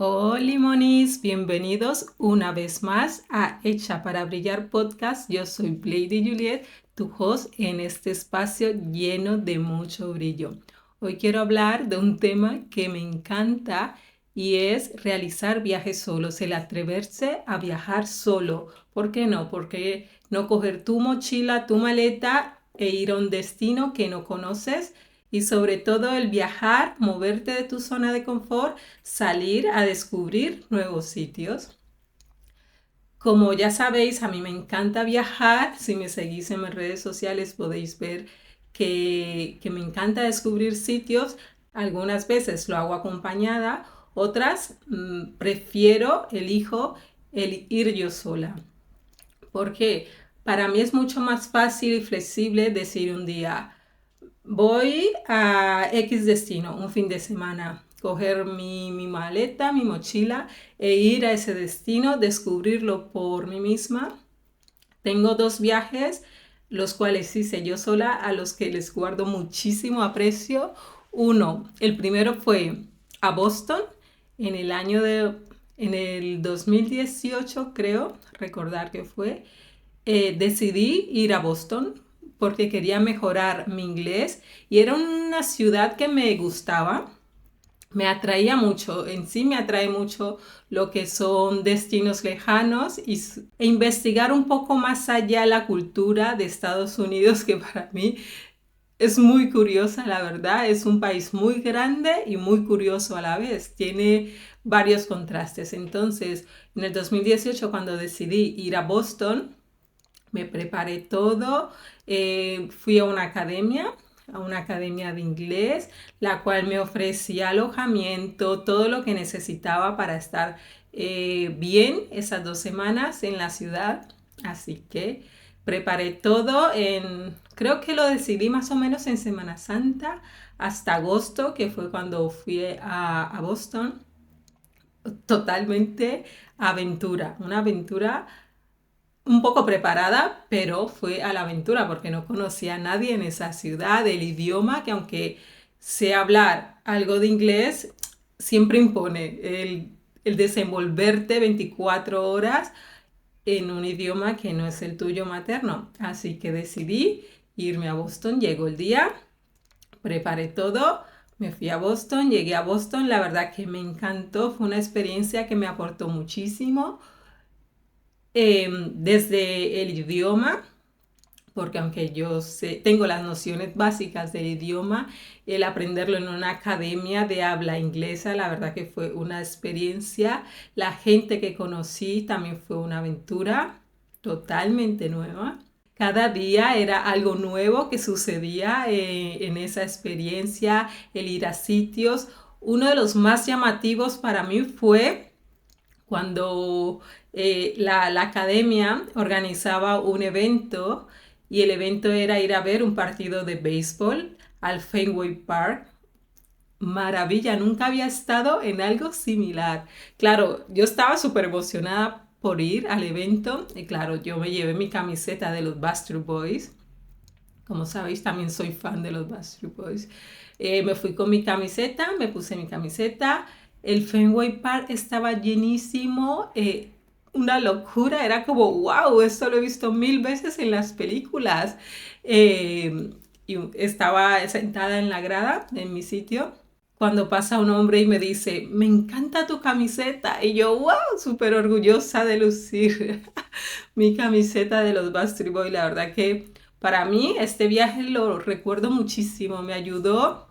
Hola, monis, bienvenidos una vez más a Hecha para Brillar Podcast. Yo soy Lady Juliet, tu host en este espacio lleno de mucho brillo. Hoy quiero hablar de un tema que me encanta y es realizar viajes solos, el atreverse a viajar solo. ¿Por qué no? Porque no coger tu mochila, tu maleta e ir a un destino que no conoces. Y sobre todo el viajar, moverte de tu zona de confort, salir a descubrir nuevos sitios. Como ya sabéis, a mí me encanta viajar. Si me seguís en mis redes sociales podéis ver que me encanta descubrir sitios. Algunas veces lo hago acompañada, otras elijo el ir yo sola. Porque para mí es mucho más fácil y flexible decir un día, voy a X destino, un fin de semana, coger mi maleta, mi mochila e ir a ese destino, descubrirlo por mí misma. Tengo 2 viajes, los cuales hice yo sola, a los que les guardo muchísimo aprecio. El primero fue a Boston en el 2018, creo, recordar que fue. Decidí ir a Boston porque quería mejorar mi inglés y era una ciudad que me gustaba, me atraía mucho, en sí me atrae mucho lo que son destinos lejanos e investigar un poco más allá la cultura de Estados Unidos, que para mí es muy curiosa, la verdad. Es un país muy grande y muy curioso a la vez. Tiene varios contrastes. Entonces, en el 2018, cuando decidí ir a Boston, me preparé todo, fui a una academia de inglés, la cual me ofrecía alojamiento, todo lo que necesitaba para estar bien esas 2 semanas en la ciudad. Así que preparé todo creo que lo decidí más o menos en Semana Santa hasta agosto, que fue cuando fui a Boston. Totalmente una aventura un poco preparada, pero fue a la aventura porque no conocía a nadie en esa ciudad, el idioma, que aunque sé hablar algo de inglés, siempre impone el desenvolverte 24 horas en un idioma que no es el tuyo materno. Así que decidí irme a Boston, llegó el día, preparé todo. Me fui a Boston, llegué a Boston, la verdad que me encantó, fue una experiencia que me aportó muchísimo. Desde el idioma, porque aunque tengo las nociones básicas del idioma, el aprenderlo en una academia de habla inglesa, la verdad que fue una experiencia. La gente que conocí también fue una aventura totalmente nueva. Cada día era algo nuevo que sucedía en esa experiencia, el ir a sitios. Uno de los más llamativos para mí fue cuando la academia organizaba un evento y el evento era ir a ver un partido de béisbol al Fenway Park. Maravilla, nunca había estado en algo similar. Claro, yo estaba súper emocionada por ir al evento y claro, yo me llevé mi camiseta de los Backstreet Boys. Como sabéis, también soy fan de los Backstreet Boys. Me fui con mi camiseta, me puse mi camiseta. El Fenway Park estaba llenísimo, una locura. Era como, wow, esto lo he visto 1000 veces en las películas. Y estaba sentada en la grada, en mi sitio, cuando pasa un hombre y me dice, me encanta tu camiseta. Y yo, wow, súper orgullosa de lucir mi camiseta de los Backstreet Boys. La verdad que para mí este viaje lo recuerdo muchísimo, me ayudó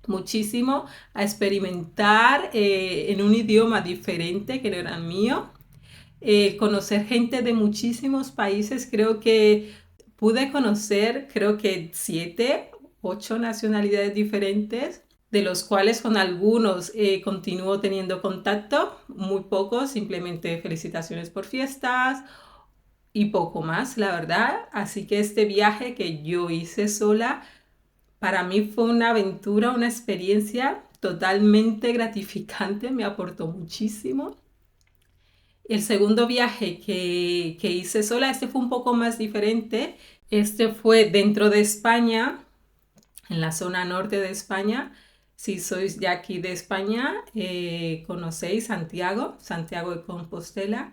muchísimo a experimentar en un idioma diferente que no era mío, conocer gente de muchísimos países. Creo que pude conocer, creo que 7, 8 nacionalidades diferentes, de los cuales con algunos continúo teniendo contacto, muy pocos, simplemente felicitaciones por fiestas y poco más, la verdad. Así que este viaje que yo hice sola, para mí fue una aventura, una experiencia totalmente gratificante, me aportó muchísimo. El segundo viaje que hice sola, este fue un poco más diferente. Este fue dentro de España, en la zona norte de España. Si sois ya aquí de España, conocéis Santiago, Santiago de Compostela.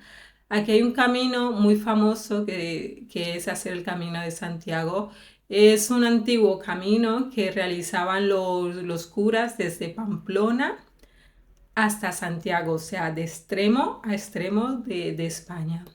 Aquí hay un camino muy famoso que es hacer el Camino de Santiago. Es un antiguo camino que realizaban los curas desde Pamplona hasta Santiago, o sea, de extremo a extremo de España.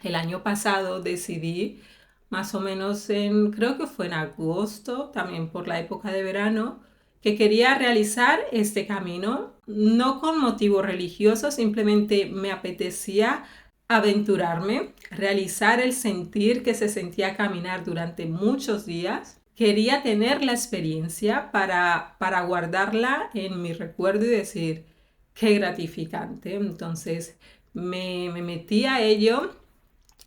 El año pasado decidí, más o menos creo que fue en agosto, también por la época de verano, que quería realizar este camino, no con motivo religioso, simplemente me apetecía aventurarme, realizar el sentir que se sentía caminar durante muchos días. Quería tener la experiencia para guardarla en mi recuerdo y decir, qué gratificante. Entonces me metí a ello,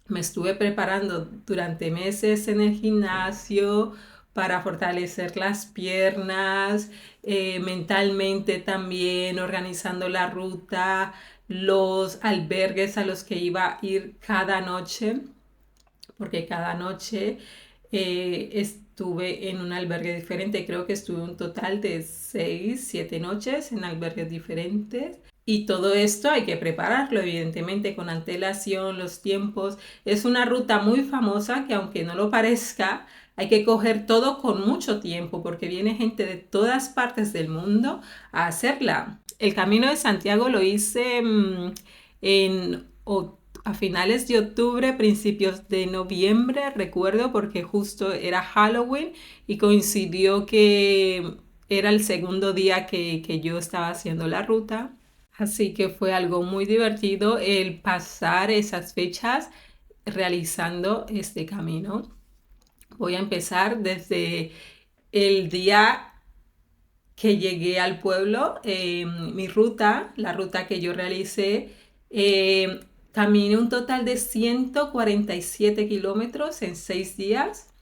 me estuve preparando durante meses en el gimnasio para fortalecer las piernas, mentalmente también, organizando la ruta, los albergues a los que iba a ir cada noche, porque cada noche estuve en un albergue diferente. Creo que estuve un total de 6, 7 noches en albergues diferentes. Y todo esto hay que prepararlo, evidentemente, con antelación, los tiempos. Es una ruta muy famosa que, aunque no lo parezca, hay que coger todo con mucho tiempo porque viene gente de todas partes del mundo a hacerla. El Camino de Santiago lo hice a finales de octubre, principios de noviembre, recuerdo, porque justo era Halloween y coincidió que era el segundo día que yo estaba haciendo la ruta. Así que fue algo muy divertido el pasar esas fechas realizando este camino. Voy a empezar desde el día que llegué al pueblo. Mi ruta, la ruta que yo realicé, caminé un total de 147 kilómetros en 6 días.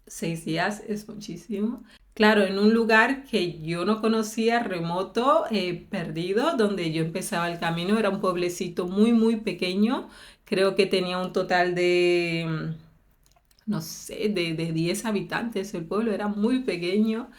6 días es muchísimo. Claro, en un lugar que yo no conocía, remoto, perdido, donde yo empezaba el camino, era un pueblecito muy, muy pequeño. Creo que tenía un total de, no sé, de 10 habitantes. El pueblo era muy pequeño,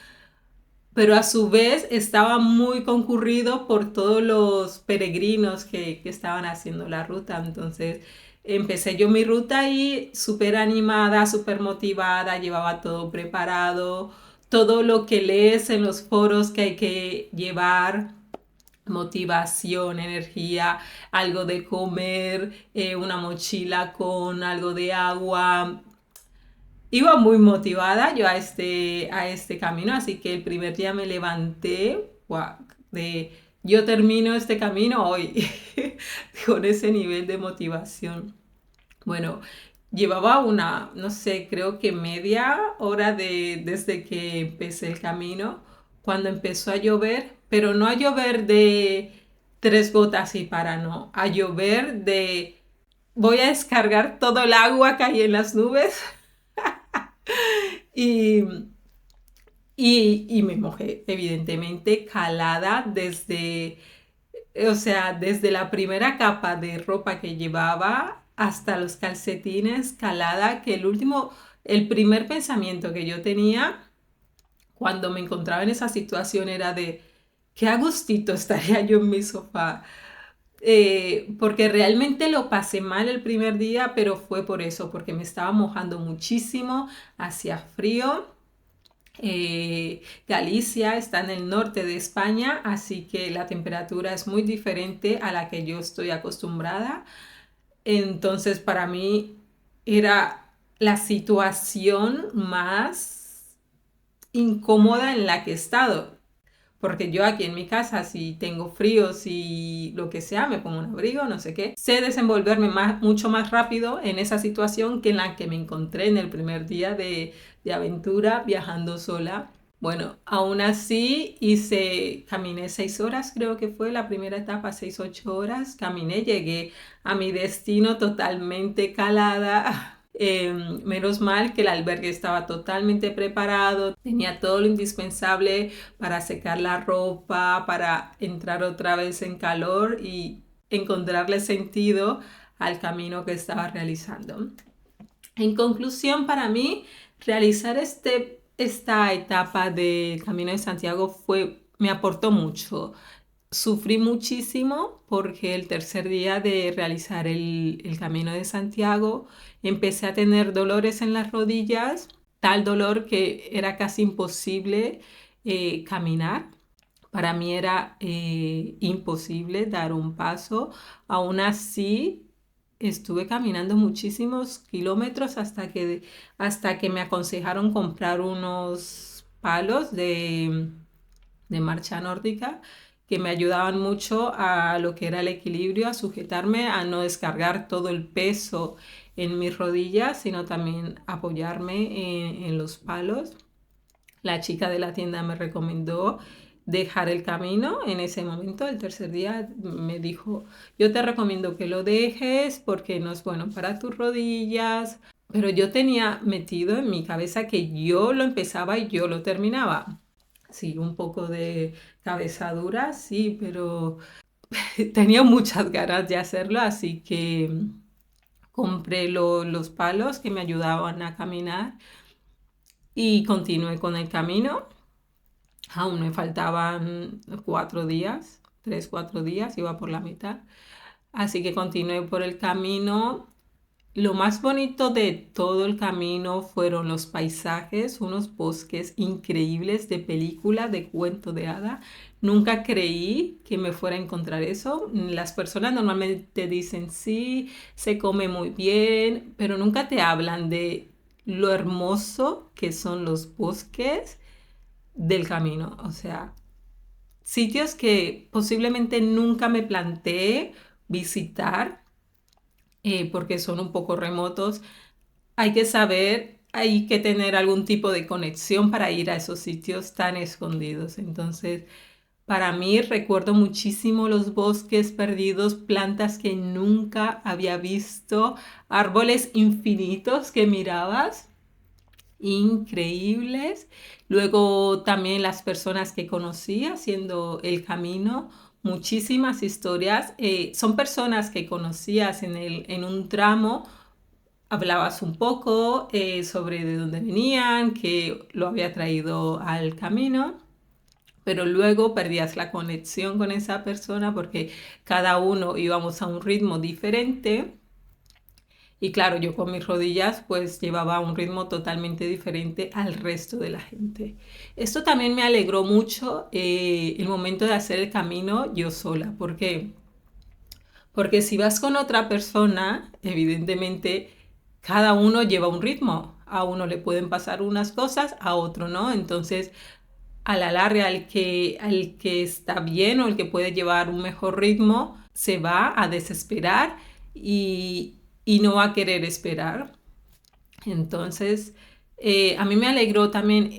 pero a su vez estaba muy concurrido por todos los peregrinos que estaban haciendo la ruta. Entonces empecé yo mi ruta y súper animada, súper motivada, llevaba todo preparado, todo lo que lees en los foros que hay que llevar, motivación, energía, algo de comer, una mochila con algo de agua. Iba muy motivada yo a este camino, así que el primer día me levanté, wow, yo termino este camino hoy con ese nivel de motivación. Bueno, llevaba no sé, creo que media hora desde que empecé el camino, cuando empezó a llover, pero no a llover de 3 gotas y para, no, a llover de voy a descargar todo el agua que hay en las nubes y, y me mojé, evidentemente, calada o sea, desde la primera capa de ropa que llevaba hasta los calcetines, calada, que el primer pensamiento que yo tenía cuando me encontraba en esa situación era de, qué a gustito estaría yo en mi sofá. Porque realmente lo pasé mal el primer día, pero fue por eso, porque me estaba mojando muchísimo, hacía frío. Galicia está en el norte de España, así que la temperatura es muy diferente a la que yo estoy acostumbrada. Entonces, para mí era la situación más incómoda en la que he estado. Porque yo aquí en mi casa, si tengo frío, si lo que sea, me pongo un abrigo, no sé qué. Sé desenvolverme mucho más rápido en esa situación que en la que me encontré en el primer día de aventura viajando sola. Bueno, aún así caminé 6 horas, creo que fue la primera etapa, 6, 8 horas. Caminé, llegué a mi destino totalmente calada. Menos mal que el albergue estaba totalmente preparado, tenía todo lo indispensable para secar la ropa, para entrar otra vez en calor y encontrarle sentido al camino que estaba realizando. En conclusión, para mí, realizar este esta etapa del Camino de Santiago me aportó mucho. Sufrí muchísimo porque el tercer día de realizar el Camino de Santiago empecé a tener dolores en las rodillas, tal dolor que era casi imposible caminar. Para mí era imposible dar un paso. Aún así, estuve caminando muchísimos kilómetros hasta que me aconsejaron comprar unos palos de marcha nórdica que me ayudaban mucho a lo que era el equilibrio, a sujetarme, a no descargar todo el peso en mis rodillas, sino también apoyarme en los palos. La chica de la tienda me recomendó dejar el camino en ese momento. El tercer día me dijo, yo te recomiendo que lo dejes porque no es bueno para tus rodillas. Pero yo tenía metido en mi cabeza que yo lo empezaba y yo lo terminaba. Sí, un poco de cabeza dura, sí, pero tenía muchas ganas de hacerlo, así que compré los palos que me ayudaban a caminar y continué con el camino. Aún me faltaban 4 días, 3, 4 días, iba por la mitad. Así que continué por el camino. Lo más bonito de todo el camino fueron los paisajes, unos bosques increíbles de película, de cuento de hada. Nunca creí que me fuera a encontrar eso. Las personas normalmente dicen sí, se come muy bien, pero nunca te hablan de lo hermoso que son los bosques del camino. O sea, sitios que posiblemente nunca me planteé visitar porque son un poco remotos. Hay que saber, hay que tener algún tipo de conexión para ir a esos sitios tan escondidos. Entonces, para mí recuerdo muchísimo los bosques perdidos, plantas que nunca había visto, árboles infinitos que mirabas, increíbles. Luego también las personas que conocí haciendo el camino, muchísimas historias. Son personas que conocías en un tramo, hablabas un poco sobre de dónde venían, qué lo había traído al camino, pero luego perdías la conexión con esa persona porque cada uno íbamos a un ritmo diferente. Y claro, yo con mis rodillas pues llevaba un ritmo totalmente diferente al resto de la gente. Esto también me alegró mucho el momento de hacer el camino yo sola. ¿Por qué? Porque si vas con otra persona, evidentemente cada uno lleva un ritmo. A uno le pueden pasar unas cosas, a otro no. Entonces, a la larga, al que está bien o el que puede llevar un mejor ritmo, se va a desesperar y no va a querer esperar. Entonces, a mí me alegró también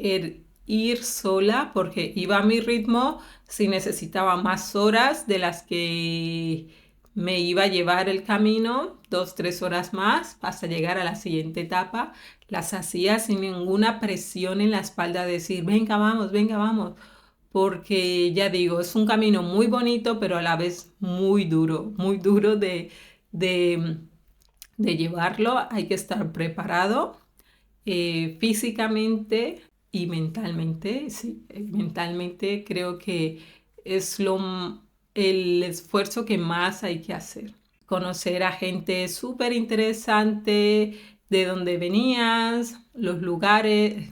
ir sola porque iba a mi ritmo, si necesitaba más horas de las que me iba a llevar el camino, 2, 3 horas más hasta llegar a la siguiente etapa, las hacía sin ninguna presión en la espalda de decir, venga, vamos, porque ya digo, es un camino muy bonito, pero a la vez muy duro de, de llevarlo. Hay que estar preparado físicamente y mentalmente. Sí, mentalmente creo que es el esfuerzo que más hay que hacer. Conocer a gente súper interesante, de dónde venías, los lugares,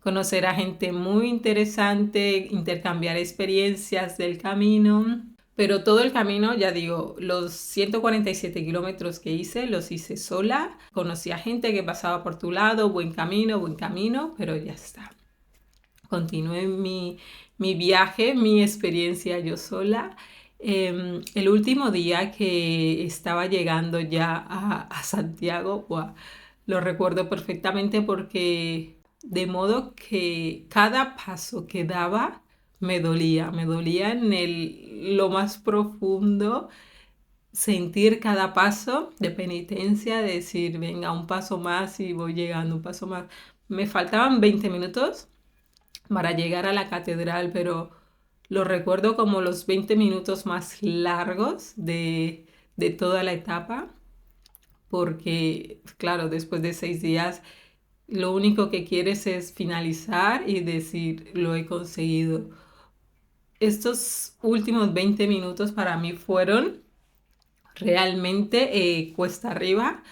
conocer a gente muy interesante, intercambiar experiencias del camino. Pero todo el camino, ya digo, los 147 kilómetros que hice, los hice sola. Conocí a gente que pasaba por tu lado, buen camino, pero ya está. Continué mi viaje, mi experiencia yo sola. El último día que estaba llegando ya a Santiago, ¡buah! Lo recuerdo perfectamente porque de modo que cada paso que daba me dolía en lo más profundo, sentir cada paso de penitencia, de decir, venga, un paso más y voy llegando, un paso más. Me faltaban 20 minutos para llegar a la catedral, pero lo recuerdo como los 20 minutos más largos de toda la etapa, porque, claro, después de 6 días lo único que quieres es finalizar y decir, lo he conseguido. Estos últimos 20 minutos para mí fueron realmente cuesta arriba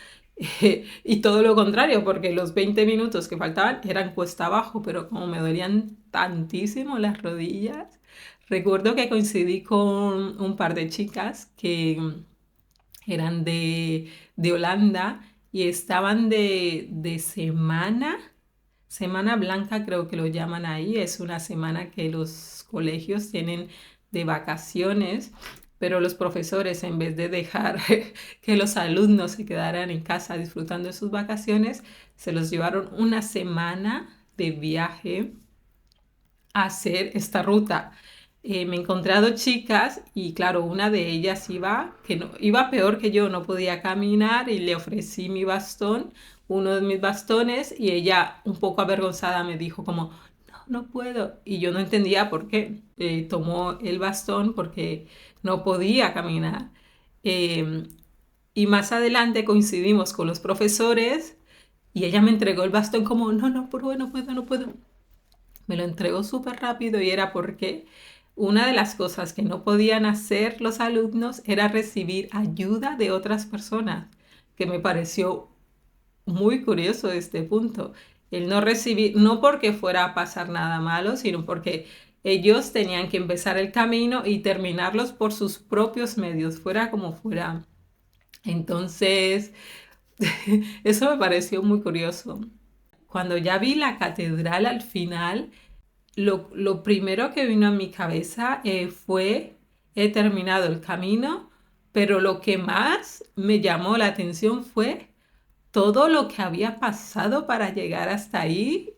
y todo lo contrario, porque los 20 minutos que faltaban eran cuesta abajo, pero como me dolían tantísimo las rodillas, recuerdo que coincidí con un par de chicas que eran de Holanda y estaban de semana blanca creo que lo llaman ahí, es una semana que los colegios tienen de vacaciones, pero los profesores en vez de dejar que los alumnos se quedaran en casa disfrutando de sus vacaciones, se los llevaron una semana de viaje a hacer esta ruta. Me he encontrado chicas y claro, una de ellas iba peor que yo, no podía caminar y le ofrecí mi bastón, uno de mis bastones, y ella un poco avergonzada me dijo como, no, no puedo. Y yo no entendía por qué. Tomó el bastón porque no podía caminar. Eh, y más adelante coincidimos con los profesores y ella me entregó el bastón como, no, no puedo, no puedo, no puedo. Me lo entregó súper rápido y era porque una de las cosas que no podían hacer los alumnos era recibir ayuda de otras personas, que me pareció muy curioso este punto. El no recibir, no porque fuera a pasar nada malo, sino porque ellos tenían que empezar el camino y terminarlos por sus propios medios, fuera como fuera. Entonces, eso me pareció muy curioso. Cuando ya vi la catedral al final, lo primero que vino a mi cabeza fue, he terminado el camino, pero lo que más me llamó la atención fue todo lo que había pasado para llegar hasta ahí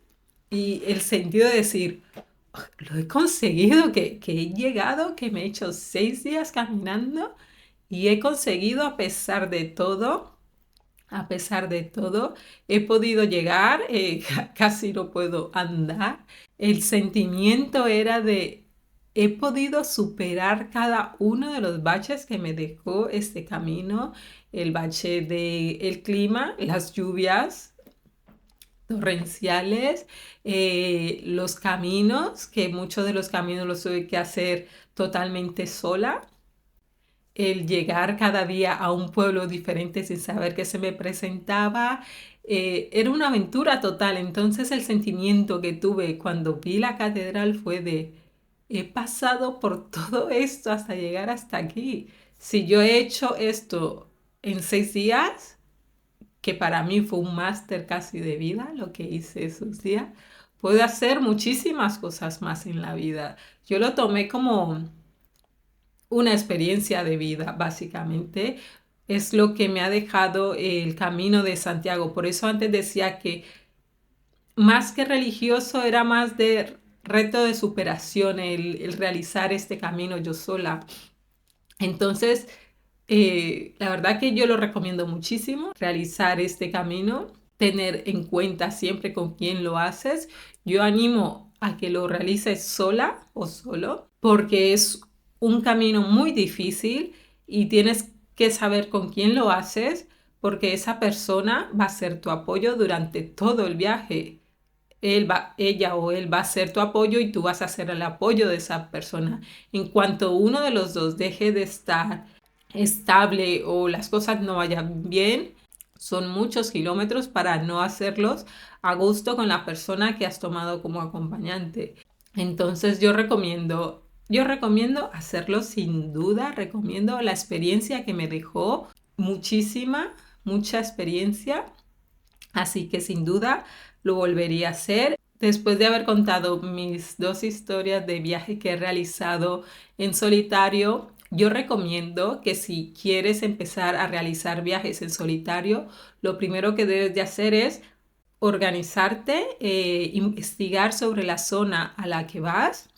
y el sentido de decir, lo he conseguido, que he llegado, que me he hecho 6 días caminando y he conseguido a pesar de todo, he podido llegar, casi no puedo andar. El sentimiento era de, he podido superar cada uno de los baches que me dejó este camino, el bache del clima, las lluvias torrenciales, los caminos, que muchos de los caminos los tuve que hacer totalmente sola, el llegar cada día a un pueblo diferente sin saber qué se me presentaba, era una aventura total. Entonces el sentimiento que tuve cuando vi la catedral fue de, he pasado por todo esto hasta llegar hasta aquí. Si yo he hecho esto en 6 días, que para mí fue un máster casi de vida, lo que hice esos días, puedo hacer muchísimas cosas más en la vida. Yo lo tomé como una experiencia de vida, básicamente. Es lo que me ha dejado el camino de Santiago. Por eso antes decía que más que religioso era más de reto de superación el realizar este camino yo sola. Entonces, la verdad que yo lo recomiendo muchísimo, realizar este camino, tener en cuenta siempre con quién lo haces. Yo animo a que lo realices sola o solo, porque es un camino muy difícil y tienes que saber con quién lo haces, porque esa persona va a ser tu apoyo durante todo el viaje. Ella o él va a ser tu apoyo y tú vas a ser el apoyo de esa persona. En cuanto uno de los dos deje de estar estable o las cosas no vayan bien, son muchos kilómetros para no hacerlos a gusto con la persona que has tomado como acompañante. Entonces yo recomiendo hacerlo sin duda, recomiendo la experiencia que me dejó, mucha experiencia, así que sin duda lo volvería a hacer. Después de haber contado mis 2 historias de viaje que he realizado en solitario, yo recomiendo que si quieres empezar a realizar viajes en solitario, lo primero que debes de hacer es organizarte, investigar sobre la zona a la que vas,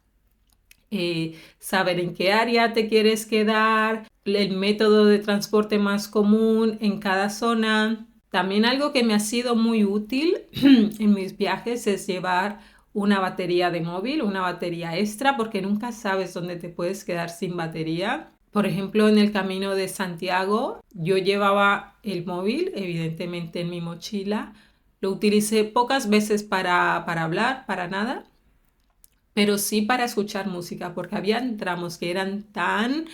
saber en qué área te quieres quedar, el método de transporte más común en cada zona. También algo que me ha sido muy útil en mis viajes es llevar una batería de móvil, una batería extra, porque nunca sabes dónde te puedes quedar sin batería. Por ejemplo, en el camino de Santiago, yo llevaba el móvil, evidentemente en mi mochila, Lo utilicé pocas veces para hablar, para nada, pero sí para escuchar música, porque habían tramos que eran tan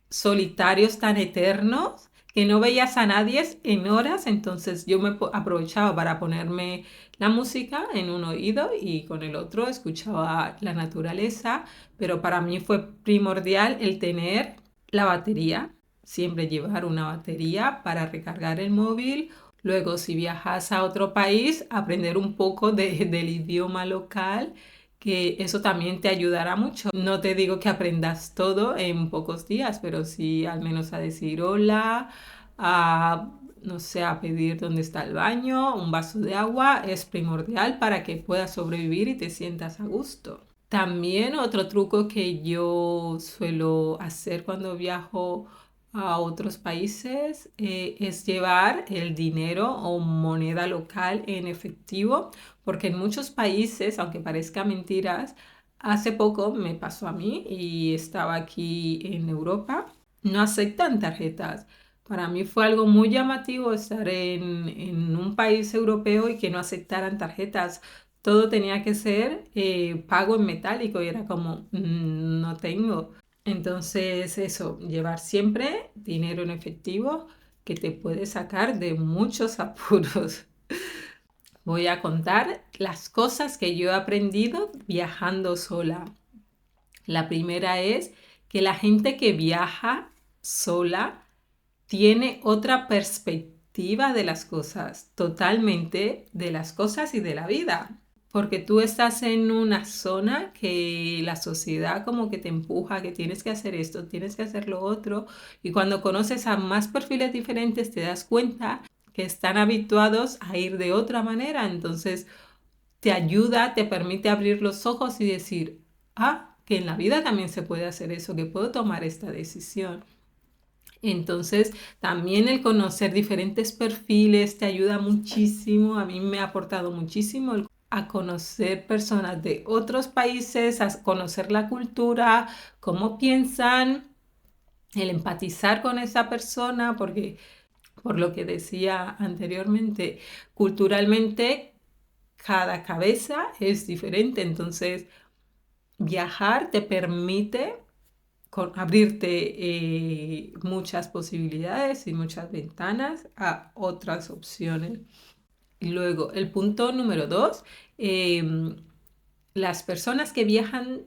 solitarios, tan eternos, que no veías a nadie en horas, entonces yo aprovechaba para ponerme la música en un oído y con el otro escuchaba la naturaleza, pero para mí fue primordial el tener la batería, siempre llevar una batería para recargar el móvil. Luego, si viajas a otro país, aprender un poco del idioma local, que eso también te ayudará mucho. No te digo que aprendas todo en pocos días, pero sí al menos a decir hola, a, no sé, a pedir dónde está el baño, un vaso de agua, es primordial para que puedas sobrevivir y te sientas a gusto. También otro truco que yo suelo hacer cuando viajo a otros países es llevar el dinero o moneda local en efectivo, porque en muchos países, aunque parezca mentiras, hace poco me pasó a mí y estaba aquí en Europa, no aceptan tarjetas. Para mí fue algo muy llamativo estar en un país europeo y que no aceptaran tarjetas. Todo tenía que ser pago en metálico y era como, no tengo. Entonces, eso, llevar siempre dinero en efectivo que te puede sacar de muchos apuros. Voy a contar las cosas que yo he aprendido viajando sola. La primera es que la gente que viaja sola tiene otra perspectiva de las cosas, totalmente de las cosas y de la vida. Porque tú estás en una zona que la sociedad como que te empuja, que tienes que hacer esto, tienes que hacer lo otro. Y cuando conoces a más perfiles diferentes te das cuenta que están habituados a ir de otra manera. Entonces te ayuda, te permite abrir los ojos y decir, ah, que en la vida también se puede hacer eso, que puedo tomar esta decisión. Entonces, también el conocer diferentes perfiles te ayuda muchísimo. A mí me ha aportado muchísimo a conocer personas de otros países, a conocer la cultura, cómo piensan, el empatizar con esa persona, porque por lo que decía anteriormente, culturalmente cada cabeza es diferente. Entonces, viajar te permite abrirte muchas posibilidades y muchas ventanas a otras opciones. Y luego, el punto número 2, las personas que viajan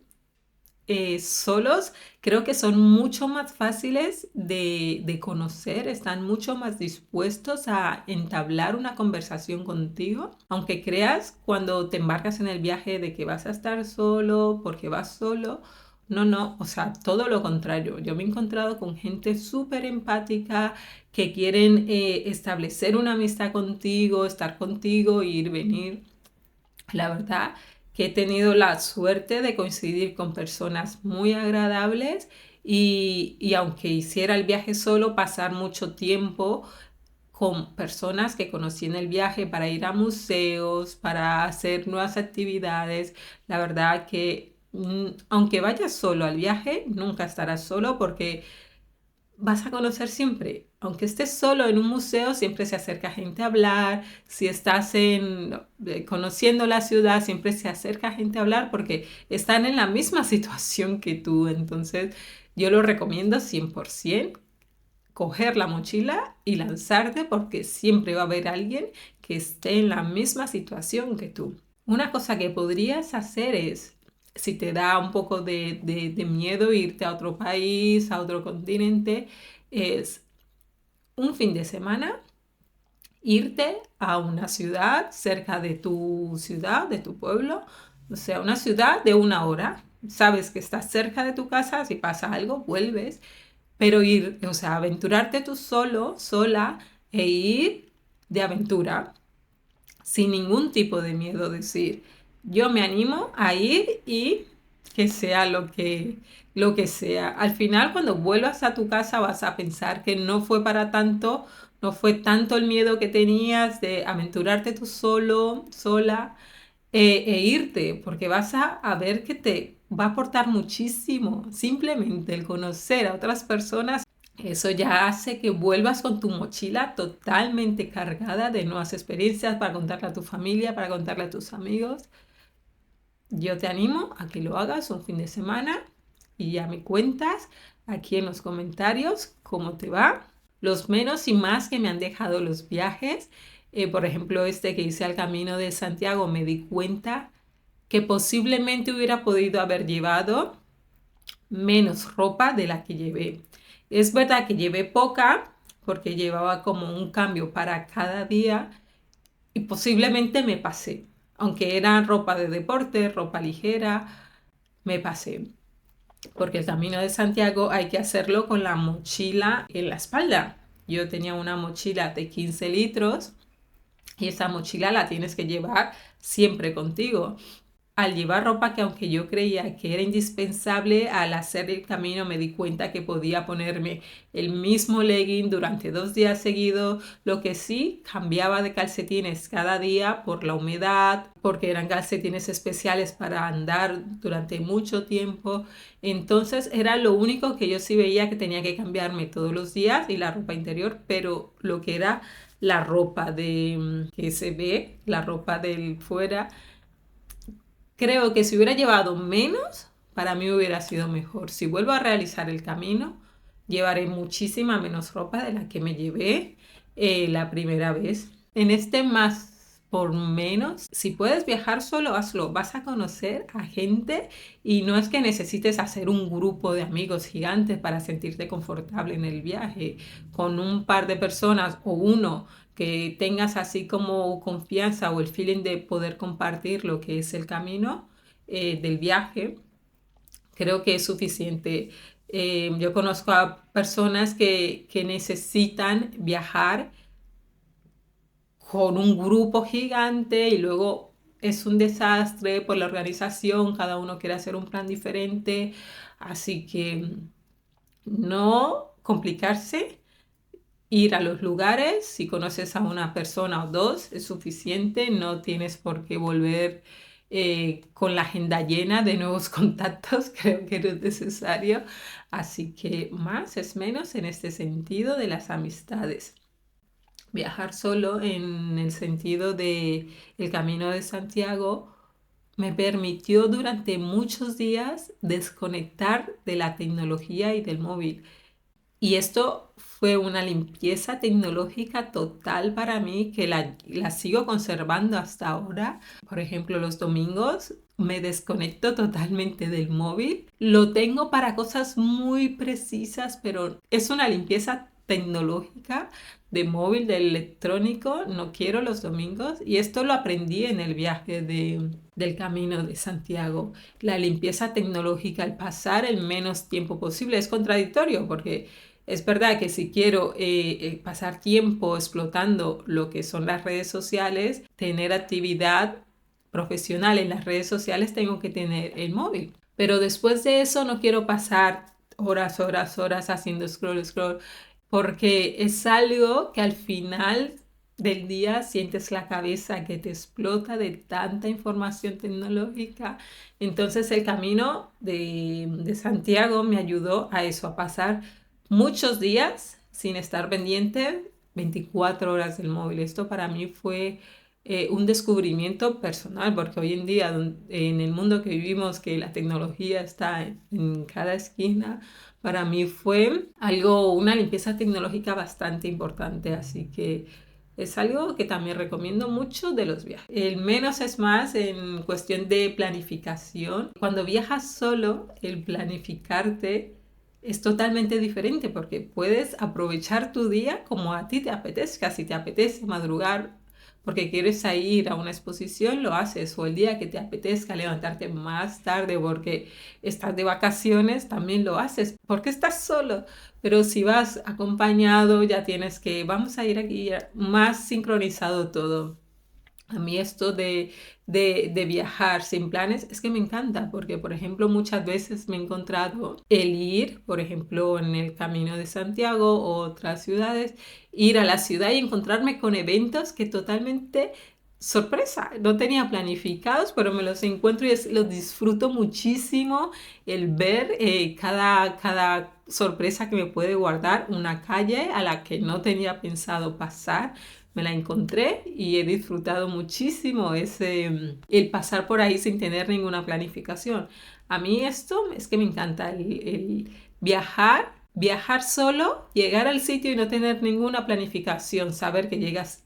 solos creo que son mucho más fáciles de conocer, están mucho más dispuestos a entablar una conversación contigo, aunque creas cuando te embarcas en el viaje de que vas a estar solo, porque vas solo. No, no, o sea, todo lo contrario. Yo me he encontrado con gente súper empática que quieren establecer una amistad contigo, estar contigo, ir, venir. La verdad que he tenido la suerte de coincidir con personas muy agradables y aunque hiciera el viaje solo, pasar mucho tiempo con personas que conocí en el viaje para ir a museos, para hacer nuevas actividades. La verdad que aunque vayas solo al viaje, nunca estarás solo porque vas a conocer siempre. Aunque estés solo en un museo, siempre se acerca gente a hablar. Si estás conociendo la ciudad, siempre se acerca gente a hablar porque están en la misma situación que tú. Entonces, yo lo recomiendo 100%, coger la mochila y lanzarte porque siempre va a haber alguien que esté en la misma situación que tú. Una cosa que podrías hacer es, si te da un poco de miedo irte a otro país, a otro continente, es un fin de semana irte a una ciudad cerca de tu ciudad, de tu pueblo, o sea, una ciudad de 1 hora. Sabes que estás cerca de tu casa, si pasa algo, vuelves, pero ir, o sea, aventurarte tú solo, sola, e ir de aventura sin ningún tipo de miedo, decir, yo me animo a ir y que sea lo que sea. Al final, cuando vuelvas a tu casa, vas a pensar que no fue para tanto, no fue tanto el miedo que tenías de aventurarte tú solo, sola, irte, porque vas a ver que te va a aportar muchísimo. Simplemente el conocer a otras personas Eso ya hace que vuelvas con tu mochila totalmente cargada de nuevas experiencias para contarle a tu familia, para contarle a tus amigos. Yo te animo a que lo hagas un fin de semana y ya me cuentas aquí en los comentarios cómo te va. Los menos y más que me han dejado los viajes, por ejemplo, este que hice al Camino de Santiago, me di cuenta que posiblemente hubiera podido haber llevado menos ropa de la que llevé. Es verdad que llevé poca porque llevaba como un cambio para cada día y posiblemente me pasé. Aunque era ropa de deporte, ropa ligera, me pasé. Porque el Camino de Santiago hay que hacerlo con la mochila en la espalda. Yo tenía una mochila de 15 litros y esa mochila la tienes que llevar siempre contigo. Al llevar ropa que aunque yo creía que era indispensable, al hacer el camino me di cuenta que podía ponerme el mismo legging durante 2 días seguidos, lo que sí cambiaba de calcetines cada día por la humedad, porque eran calcetines especiales para andar durante mucho tiempo. Entonces era lo único que yo sí veía que tenía que cambiarme todos los días y la ropa interior, pero lo que era la ropa de que se ve, la ropa del fuera, creo que si hubiera llevado menos, para mí hubiera sido mejor. Si vuelvo a realizar el camino, llevaré muchísima menos ropa de la que me llevé la primera vez. En este más por menos, si puedes viajar solo, hazlo. Vas a conocer a gente y no es que necesites hacer un grupo de amigos gigantes para sentirte confortable en el viaje. Con un par de personas o uno que tengas así como confianza o el feeling de poder compartir lo que es el camino del viaje, creo que es suficiente. Yo conozco a personas que necesitan viajar con un grupo gigante y luego es un desastre por la organización, cada uno quiere hacer un plan diferente, así que no complicarse. Ir a los lugares, si conoces a una persona o dos, es suficiente, no tienes por qué volver con la agenda llena de nuevos contactos, creo que no es necesario, así que más es menos en este sentido de las amistades. Viajar solo en el sentido de el Camino de Santiago me permitió durante muchos días desconectar de la tecnología y del móvil. Y esto fue una limpieza tecnológica total para mí que la sigo conservando hasta ahora. Por ejemplo, los domingos me desconecto totalmente del móvil. Lo tengo para cosas muy precisas, pero es una limpieza tecnológica de móvil, de electrónico. No quiero los domingos. Y esto lo aprendí en el viaje del Camino de Santiago. La limpieza tecnológica, el pasar el menos tiempo posible, es contradictorio porque es verdad que si quiero pasar tiempo explotando lo que son las redes sociales, tener actividad profesional en las redes sociales, tengo que tener el móvil. Pero después de eso no quiero pasar horas, horas, horas haciendo scroll, scroll, porque es algo que al final del día sientes la cabeza que te explota de tanta información tecnológica. Entonces el camino de Santiago me ayudó a eso, a pasar muchos días sin estar pendiente 24 horas del móvil. Esto para mí fue un descubrimiento personal, porque hoy en día, en el mundo que vivimos, que la tecnología está en cada esquina, para mí fue una limpieza tecnológica bastante importante. Así que es algo que también recomiendo mucho de los viajes. El menos es más en cuestión de planificación. Cuando viajas solo, el planificarte es totalmente diferente porque puedes aprovechar tu día como a ti te apetezca. Si te apetece madrugar porque quieres ir a una exposición, lo haces. O el día que te apetezca levantarte más tarde porque estás de vacaciones, también lo haces. Porque estás solo. Pero si vas acompañado, ya tienes que, vamos a ir aquí, más sincronizado todo. A mí esto de viajar sin planes es que me encanta porque, por ejemplo, muchas veces me he encontrado el ir, por ejemplo, en el Camino de Santiago o otras ciudades, ir a la ciudad y encontrarme con eventos que totalmente sorpresa, no tenía planificados, pero me los encuentro y los disfruto muchísimo el ver cada sorpresa que me puede guardar. Una calle a la que no tenía pensado pasar, me la encontré y he disfrutado muchísimo el pasar por ahí sin tener ninguna planificación. A mí esto es que me encanta el viajar solo, llegar al sitio y no tener ninguna planificación, saber que llegas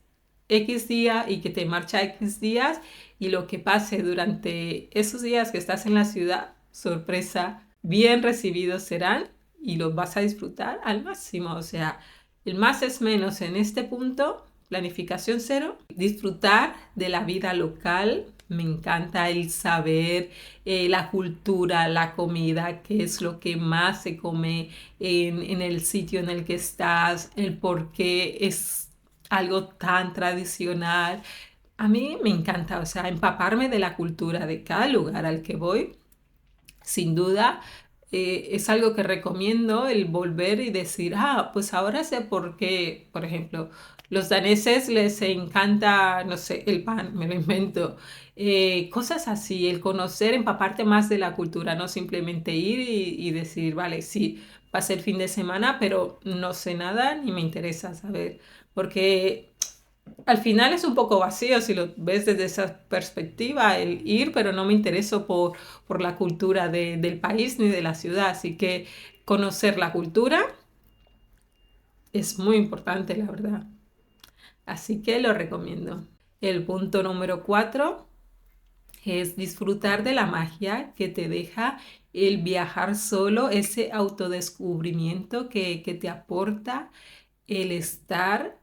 X día y que te marcha X días y lo que pase durante esos días que estás en la ciudad, sorpresa, bien recibidos serán y los vas a disfrutar al máximo. O sea, el más es menos en este punto, planificación cero, disfrutar de la vida local. Me encanta el saber la cultura, la comida, qué es lo que más se come en el sitio en el que estás, el por qué es algo tan tradicional. A mí me encanta, o sea, empaparme de la cultura de cada lugar al que voy. Sin duda, es algo que recomiendo el volver y decir, pues ahora sé por qué, por ejemplo, los daneses les encanta, no sé, el pan, me lo invento. Cosas así, el conocer, empaparte más de la cultura, no simplemente ir y decir, vale, sí, pasé el fin de semana, pero no sé nada ni me interesa saber, porque al final es un poco vacío si lo ves desde esa perspectiva, el ir, pero no me intereso por la cultura del país ni de la ciudad. Así que conocer la cultura es muy importante, la verdad. Así que lo recomiendo. El punto número 4 es disfrutar de la magia que te deja el viajar solo, ese autodescubrimiento que te aporta el estar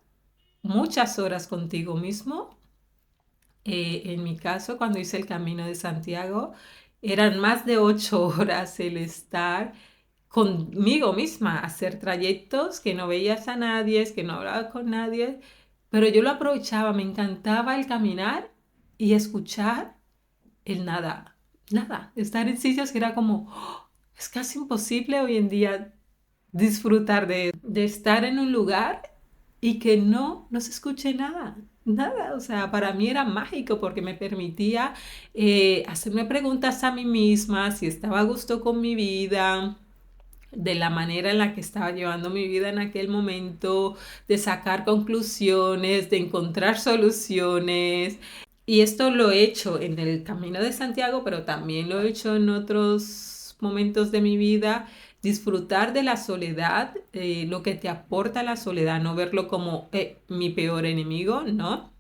muchas horas contigo mismo. En mi caso, cuando hice el Camino de Santiago, eran más de 8 horas el estar conmigo misma, hacer trayectos que no veías a nadie, que no hablaba con nadie, pero yo lo aprovechaba, me encantaba el caminar y escuchar el nada, nada, estar en sitios que era como, es casi imposible hoy en día disfrutar de estar en un lugar y que no se escuche nada, nada. O sea, para mí era mágico porque me permitía hacerme preguntas a mí misma, si estaba a gusto con mi vida, de la manera en la que estaba llevando mi vida en aquel momento, de sacar conclusiones, de encontrar soluciones. Y esto lo he hecho en el Camino de Santiago, pero también lo he hecho en otros momentos de mi vida. Disfrutar de la soledad, lo que te aporta la soledad, no verlo como mi peor enemigo, ¿no?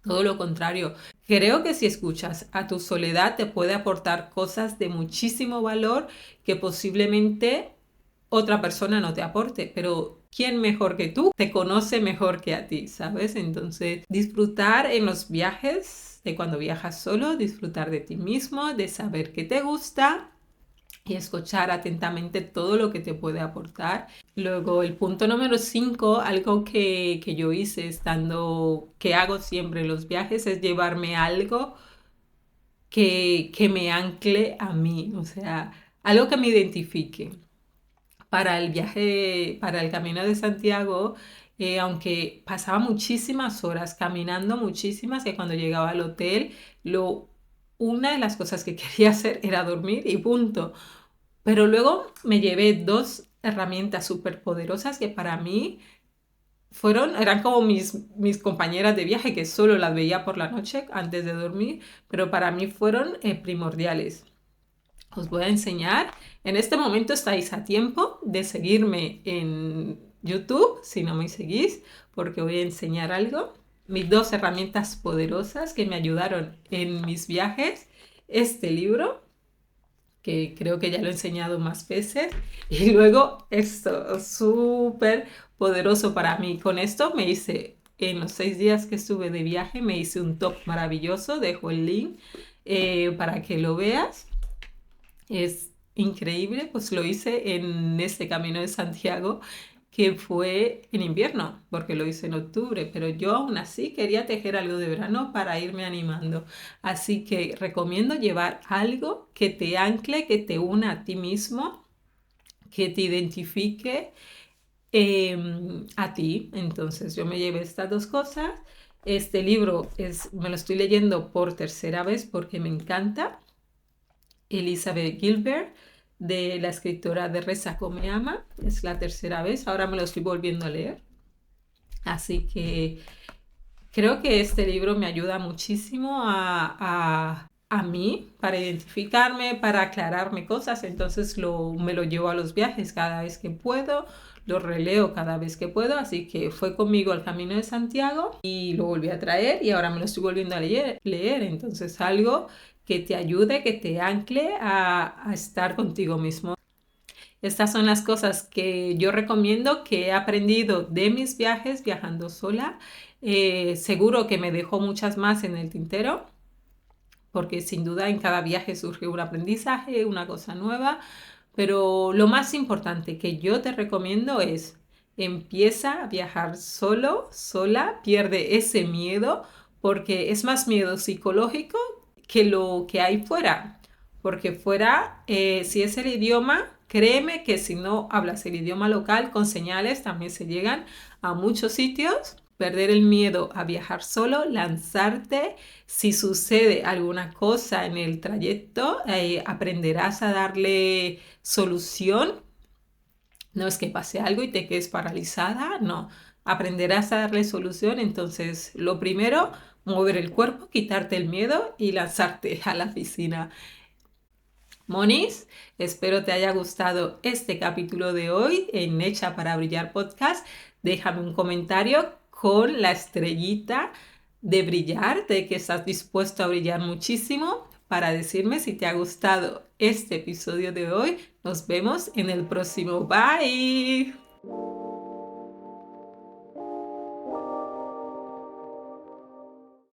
Todo lo contrario. Creo que si escuchas a tu soledad te puede aportar cosas de muchísimo valor que posiblemente otra persona no te aporte, pero ¿quién mejor que tú te conoce mejor que a ti, sabes? Entonces, disfrutar en los viajes, de cuando viajas solo, disfrutar de ti mismo, de saber qué te gusta y escuchar atentamente todo lo que te puede aportar. Luego, el punto número 5, algo que yo hice que hago siempre en los viajes, es llevarme algo que me ancle a mí, o sea, algo que me identifique. Para el viaje, para el Camino de Santiago, aunque pasaba muchísimas horas caminando, muchísimas, que cuando llegaba al hotel, una de las cosas que quería hacer era dormir y punto. Pero luego me llevé dos herramientas súper poderosas que para mí eran como mis compañeras de viaje, que solo las veía por la noche antes de dormir, pero para mí fueron primordiales. Os voy a enseñar. En este momento estáis a tiempo de seguirme en YouTube, si no me seguís, porque voy a enseñar algo. Mis dos herramientas poderosas que me ayudaron en mis viajes. Este libro, que creo que ya lo he enseñado más veces. Y luego esto, súper poderoso para mí. Con esto en los 6 días que estuve de viaje, me hice un top maravilloso. Dejo el link para que lo veas. Es increíble, pues lo hice en este Camino de Santiago que fue en invierno, porque lo hice en octubre, pero yo aún así quería tejer algo de verano para irme animando. Así que recomiendo llevar algo que te ancle, que te una a ti mismo, que te identifique a ti. Entonces yo me llevé estas dos cosas Este libro me lo estoy leyendo por tercera vez porque me encanta. Elizabeth Gilbert, de la escritora de Reza Come Ama. Es la tercera vez. Ahora me lo estoy volviendo a leer. Así que creo que este libro me ayuda muchísimo a mí para identificarme, para aclararme cosas. Entonces me lo llevo a los viajes cada vez que puedo, lo releo cada vez que puedo. Así que fue conmigo al Camino de Santiago y lo volví a traer y ahora me lo estoy volviendo a leer. Entonces algo que te ayude, que te ancle a estar contigo mismo. Estas son las cosas que yo recomiendo, que he aprendido de mis viajes viajando sola. Seguro que me dejó muchas más en el tintero, porque sin duda en cada viaje surge un aprendizaje, una cosa nueva. Pero lo más importante que yo te recomiendo es: empieza a viajar solo, sola, pierde ese miedo, porque es más miedo psicológico que lo que hay fuera. Porque fuera, si es el idioma, créeme que si no hablas el idioma local, con señales también se llegan a muchos sitios. Perder el miedo a viajar solo, lanzarte. Si sucede alguna cosa en el trayecto, aprenderás a darle solución. No es que pase algo y te quedes paralizada, no. Aprenderás a darle solución. Entonces, lo primero, mover el cuerpo, quitarte el miedo y lanzarte a la piscina. Monis, espero te haya gustado este capítulo de hoy en Hecha para Brillar podcast. Déjame un comentario con la estrellita de brillar, de que estás dispuesto a brillar muchísimo, para decirme si te ha gustado este episodio de hoy. Nos vemos en el próximo. Bye.